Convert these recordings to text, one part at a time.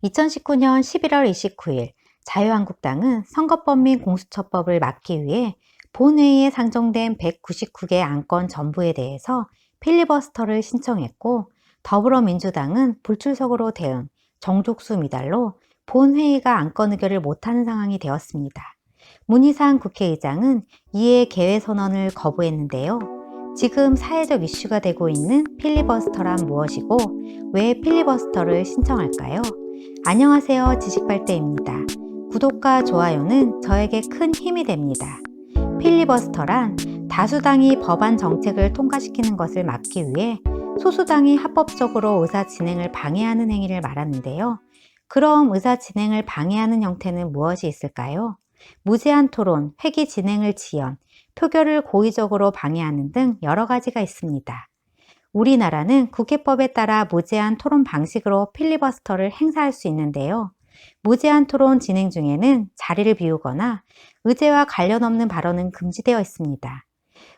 2019년 11월 29일 자유한국당은 선거법 및 공수처법을 막기 위해 본회의에 상정된 199개 안건 전부에 대해서 필리버스터를 신청했고, 더불어민주당은 불출석으로 대응, 정족수 미달로 본회의가 안건 의결을 못하는 상황이 되었습니다. 문희상 국회의장은 이에 개회 선언을 거부했는데요. 지금 사회적 이슈가 되고 있는 필리버스터란 무엇이고, 왜 필리버스터를 신청할까요? 안녕하세요. 지식발대입니다. 구독과 좋아요는 저에게 큰 힘이 됩니다. 필리버스터란 다수당이 법안 정책을 통과시키는 것을 막기 위해 소수당이 합법적으로 의사 진행을 방해하는 행위를 말하는데요. 그럼 의사 진행을 방해하는 형태는 무엇이 있을까요? 무제한 토론, 회기 진행을 지연, 표결을 고의적으로 방해하는 등 여러 가지가 있습니다. 우리나라는 국회법에 따라 무제한 토론 방식으로 필리버스터를 행사할 수 있는데요. 무제한 토론 진행 중에는 자리를 비우거나 의제와 관련 없는 발언은 금지되어 있습니다.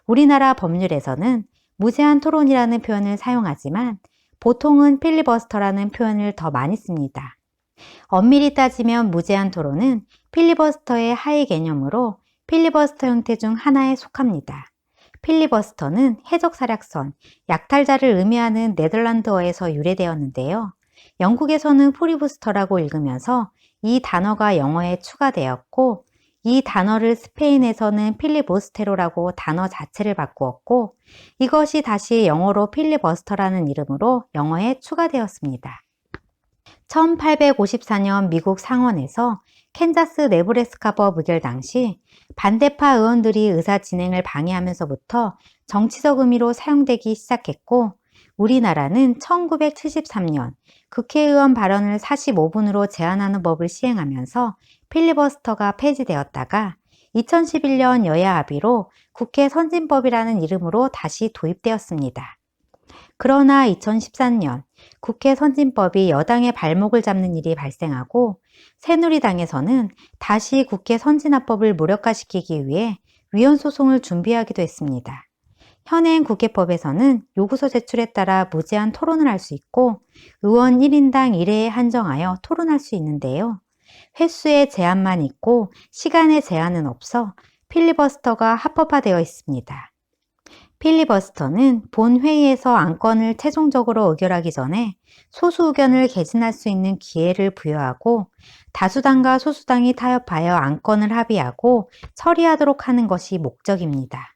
우리나라 법률에서는 무제한 토론이라는 표현을 사용하지만 보통은 필리버스터라는 표현을 더 많이 씁니다. 엄밀히 따지면 무제한 토론은 필리버스터의 하위 개념으로 필리버스터 형태 중 하나에 속합니다. 필리버스터는 해적사략선, 약탈자를 의미하는 네덜란드어에서 유래되었는데요. 영국에서는 프리부스터라고 읽으면서 이 단어가 영어에 추가되었고, 이 단어를 스페인에서는 필리보스테로라고 단어 자체를 바꾸었고, 이것이 다시 영어로 필리버스터라는 이름으로 영어에 추가되었습니다. 1854년 미국 상원에서 캔자스 네브래스카법 의결 당시 반대파 의원들이 의사 진행을 방해하면서부터 정치적 의미로 사용되기 시작했고, 우리나라는 1973년 국회의원 발언을 45분으로 제한하는 법을 시행하면서 필리버스터가 폐지되었다가 2011년 여야 합의로 국회 선진법이라는 이름으로 다시 도입되었습니다. 그러나 2014년 국회 선진법이 여당의 발목을 잡는 일이 발생하고 새누리당에서는 다시 국회 선진화법을 무력화시키기 위해 위헌 소송을 준비하기도 했습니다. 현행 국회법에서는 요구서 제출에 따라 무제한 토론을 할 수 있고 의원 1인당 1회에 한정하여 토론할 수 있는데요. 횟수의 제한만 있고 시간의 제한은 없어 필리버스터가 합법화되어 있습니다. 필리버스터는 본회의에서 안건을 최종적으로 의결하기 전에 소수 의견을 개진할 수 있는 기회를 부여하고 다수당과 소수당이 타협하여 안건을 합의하고 처리하도록 하는 것이 목적입니다.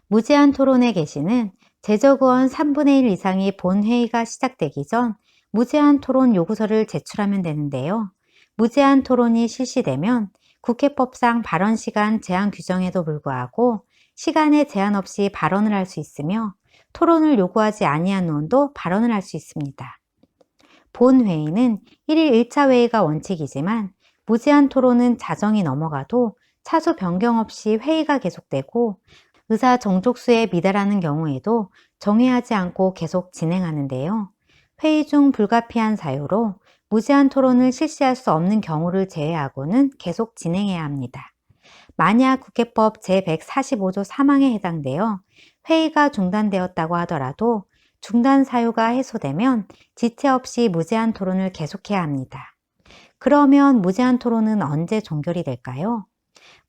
무제한 토론의 개시는 제적의원 3분의 1 이상이 본회의가 시작되기 전 무제한 토론 요구서를 제출하면 되는데요. 무제한 토론이 실시되면 국회법상 발언 시간 제한 규정에도 불구하고 시간에 제한 없이 발언을 할 수 있으며 토론을 요구하지 아니한 의원도 발언을 할 수 있습니다. 본회의는 1일 1차 회의가 원칙이지만 무제한 토론은 자정이 넘어가도 차수 변경 없이 회의가 계속되고 의사 정족수에 미달하는 경우에도 정회하지 않고 계속 진행하는데요. 회의 중 불가피한 사유로 무제한 토론을 실시할 수 없는 경우를 제외하고는 계속 진행해야 합니다. 만약 국회법 제145조 3항에 해당되어 회의가 중단되었다고 하더라도 중단 사유가 해소되면 지체 없이 무제한 토론을 계속해야 합니다. 그러면 무제한 토론은 언제 종결이 될까요?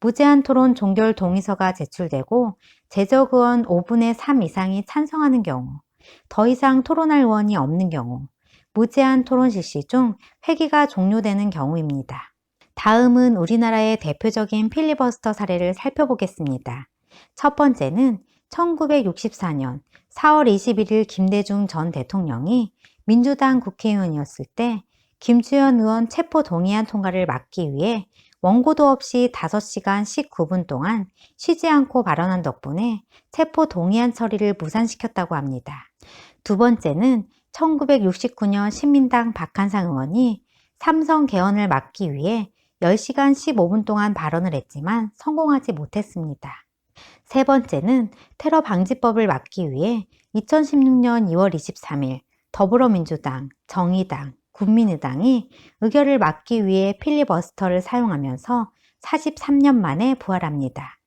무제한 토론 종결 동의서가 제출되고 제적 의원 5분의 3 이상이 찬성하는 경우, 더 이상 토론할 의원이 없는 경우, 무제한 토론 실시 중 회기가 종료되는 경우입니다. 다음은 우리나라의 대표적인 필리버스터 사례를 살펴보겠습니다. 첫 번째는 1964년 4월 21일 김대중 전 대통령이 민주당 국회의원이었을 때 김주현 의원 체포 동의안 통과를 막기 위해 원고도 없이 5시간 19분 동안 쉬지 않고 발언한 덕분에 체포 동의안 처리를 무산시켰다고 합니다. 두 번째는 1969년 신민당 박한상 의원이 삼성 개헌을 막기 위해 10시간 15분 동안 발언을 했지만 성공하지 못했습니다. 세 번째는 테러 방지법을 막기 위해 2016년 2월 23일 더불어민주당, 정의당, 국민의당이 의결을 막기 위해 필리버스터를 사용하면서 43년 만에 부활합니다.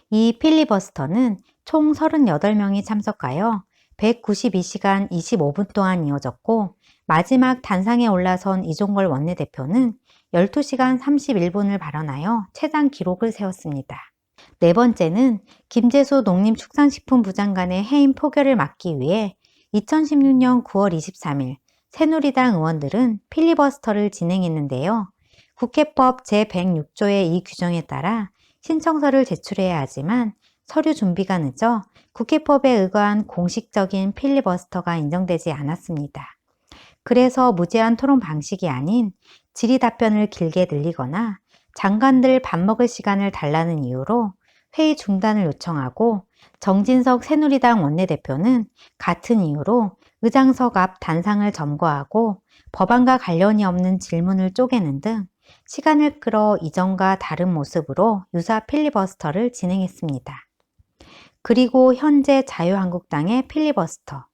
이 필리버스터는 총 38명이 참석하여 192시간 25분 동안 이어졌고 마지막 단상에 올라선 이종걸 원내대표는 12시간 31분을 발언하여 최장 기록을 세웠습니다. 네 번째는 김재수 농림축산식품부 장관의 해임 표결을 막기 위해 2016년 9월 23일 새누리당 의원들은 필리버스터를 진행했는데요. 국회법 제106조의 이 규정에 따라 신청서를 제출해야 하지만 서류 준비가 늦어 국회법에 의거한 공식적인 필리버스터가 인정되지 않았습니다. 그래서 무제한 토론 방식이 아닌 질의 답변을 길게 늘리거나 장관들 밥 먹을 시간을 달라는 이유로 회의 중단을 요청하고 정진석 새누리당 원내대표는 같은 이유로 의장석 앞 단상을 점거하고 법안과 관련이 없는 질문을 쪼개는 등 시간을 끌어 이전과 다른 모습으로 유사 필리버스터를 진행했습니다. 그리고 현재 자유한국당의 필리버스터.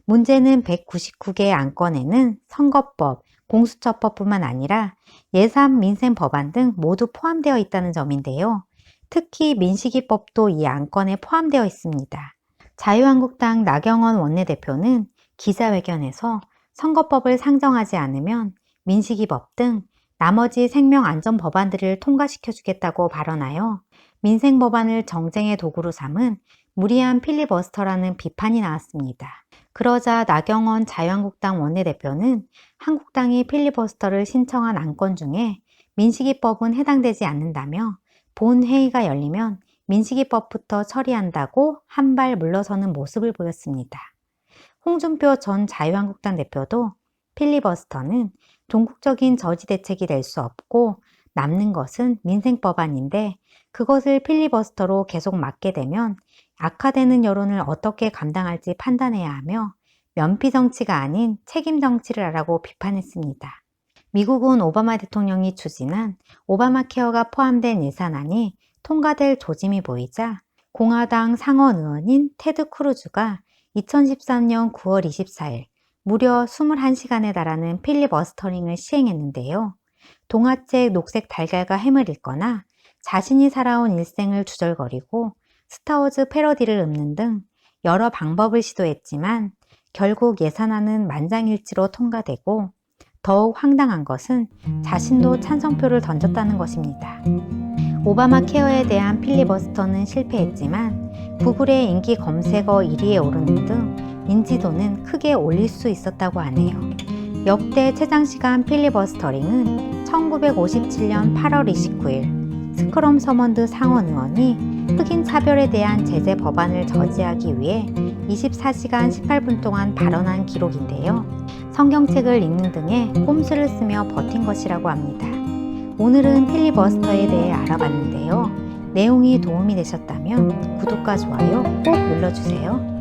문제는 199개의 안건에는 선거법, 공수처법뿐만 아니라 예산, 민생 법안 등 모두 포함되어 있다는 점인데요. 특히 민식이법도 이 안건에 포함되어 있습니다. 자유한국당 나경원 원내대표는 기자회견에서 선거법을 상정하지 않으면 민식이법 등 나머지 생명안전 법안들을 통과시켜주겠다고 발언하여 민생 법안을 정쟁의 도구로 삼은 무리한 필리버스터라는 비판이 나왔습니다. 그러자 나경원 자유한국당 원내대표는 한국당이 필리버스터를 신청한 안건 중에 민식이법은 해당되지 않는다며 본 회의가 열리면 민식이법부터 처리한다고 한 발 물러서는 모습을 보였습니다. 홍준표 전 자유한국당 대표도 필리버스터는 종국적인 저지 대책이 될 수 없고 남는 것은 민생법안인데 그것을 필리버스터로 계속 막게 되면 악화되는 여론을 어떻게 감당할지 판단해야 하며 면피 정치가 아닌 책임 정치를 하라고 비판했습니다. 미국은 오바마 대통령이 추진한 오바마 케어가 포함된 예산안이 통과될 조짐이 보이자 공화당 상원 의원인 테드 크루즈가 2013년 9월 24일 무려 21시간에 달하는 필리버스터링을 시행했는데요. 동화책 녹색 달걀과 햄을 읽거나 자신이 살아온 일생을 주절거리고 스타워즈 패러디를 읊는 등 여러 방법을 시도했지만 결국 예산안은 만장일치로 통과되고 더욱 황당한 것은 자신도 찬성표를 던졌다는 것입니다. 오바마 케어에 대한 필리버스터는 실패했지만 구글의 인기 검색어 1위에 오르는 등 인지도는 크게 올릴 수 있었다고 하네요. 역대 최장시간 필리버스터링은 1957년 8월 29일 스크럼 서먼드 상원 의원이 흑인 차별에 대한 제재 법안을 저지하기 위해 24시간 18분 동안 발언한 기록인데요. 성경책을 읽는 등의 꼼수를 쓰며 버틴 것이라고 합니다. 오늘은 필리버스터에 대해 알아봤는데요. 내용이 도움이 되셨다면 구독과 좋아요 꼭 눌러주세요.